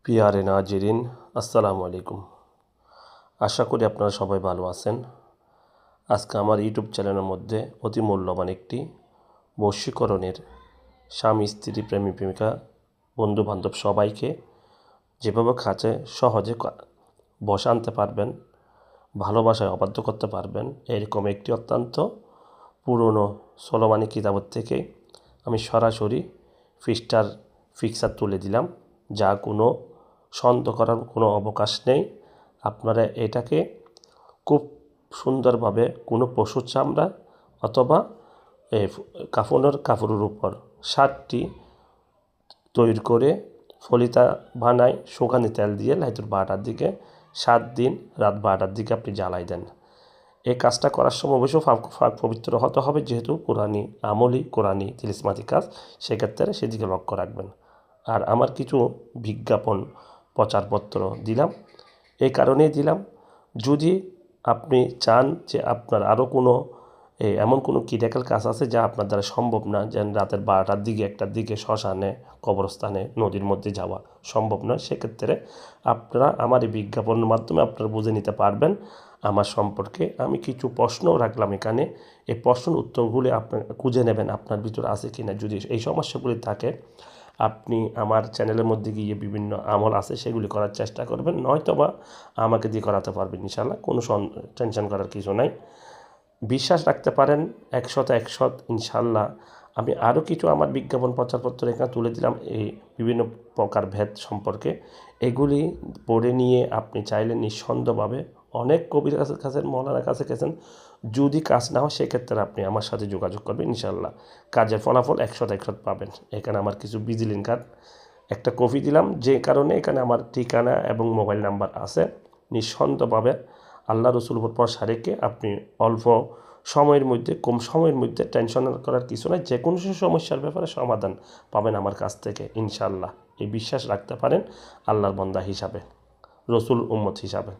পিয়ারে নাজরিন, আসসালামু আলাইকুম। আশা করি আপনারা সবাই ভালো আছেন। আজকে আমার ইউটিউব চ্যানেলের মধ্যে অতি মূল্যবান একটি বশীকরণের স্বামী স্ত্রী প্রেমী প্রেমিকা বন্ধু বান্ধব সবাইকে যেভাবে কাছে সহজে বশে আনতে পারবেন, ভালোবাসায় অবাধ্য করতে পারবেন, এরকম একটি অত্যন্ত পুরনো সলোমানি কিতাবের থেকে আমি সরাসরি পৃষ্ঠার পিকচার তুলে দিলাম, যা কোনো সন্দেহ করার কোনো অবকাশ নেই। আপনারা এটাকে খুব সুন্দরভাবে কোনো পশুর চামড়া অথবা কাপড়ের উপর 7টি তৈরি করে ফলিতা বানায় শুকানি তেল দিয়ে লাইতুর 12টার দিকে 7 দিন রাত 12টার দিকে আপনি জ্বালাই দেন। এই কাজটা করার সময় অবশ্যই পাক পবিত্র হতে হবে, যেহেতু কোরআনি তিলিসমাতি কাজ, সেক্ষেত্রে সেদিকে লক্ষ্য রাখবেন। আর আমার কিছু বিজ্ঞাপন প্রচারপত্র দিলাম, এই কারণেই দিলাম, যদি আপনি চান যে আপনার আরও কোনো এমন কোনো ক্রিটিক্যাল কাজ আছে যা আপনার দ্বারা সম্ভব না, যেন রাতের 12টার দিকে 1টার দিকে শ্মশানে, কবরস্থানে, নদীর মধ্যে যাওয়া সম্ভব নয়, সেক্ষেত্রে আপনারা আমার এই বিজ্ঞাপনের মাধ্যমে আপনারা বুঝে নিতে পারবেন আমার সম্পর্কে। আমি কিছু প্রশ্নও রাখলাম এখানে, এই প্রশ্নের উত্তরগুলি আপনার খুঁজে নেবেন আপনার ভিতরে আছে কি না। যদি এই সমস্যাগুলি থাকে, আপনি আমার চ্যানেলের মধ্যে গিয়ে বিভিন্ন আমল আছে সেগুলি করার চেষ্টা করবেন, নয়তোবা আমাকে দিয়ে করাতে পারবেন ইনশাআল্লাহ। কোনো টেনশন করার কিছু নাই, বিশ্বাস রাখতে পারেন 100 ইনশাআল্লাহ। আমি আরও কিছু আমার বিজ্ঞাপন প্রচারপত্র এখানে তুলে দিলাম এই বিভিন্ন প্রকার ভেদ সম্পর্কে। এগুলি পড়ে নিয়ে আপনি চাইলে নিঃসন্দেহভাবে অনেক কবির কাছে মৌলানার কাছে গেছেন, যদি কাজ না হয় সেক্ষেত্রে আপনি আমার সাথে যোগাযোগ করবেন ইনশাআল্লাহ। কাজের ফলাফল 100 পাবেন। এখানে আমার কিছু ভিজিটিং কার্ড একটা কপি দিলাম, যে কারণে এখানে আমার ঠিকানা এবং মোবাইল নাম্বার আছে। নিঃসন্দেহভাবে আল্লাহ রসুল উপর ভরসা রেখে আপনি অল্প সময়ের মধ্যে, কম সময়ের মধ্যে, টেনশন করার কিছু নয়, যে কোনো সমস্যার ব্যাপারে সমাধান পাবেন আমার কাছ থেকে ইনশাআল্লাহ। এই বিশ্বাস রাখতে পারেন আল্লাহর বান্দা হিসাবে, রসুল উম্মত হিসাবে।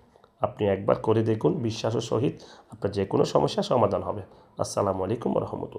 আপনি একবার করে দেখুন, বিশ্বাসের সহিত আপনার যে কোনো সমস্যার সমাধান হবে। আসসালামু আলাইকুম ওয়া রাহমাতুল্লাহ।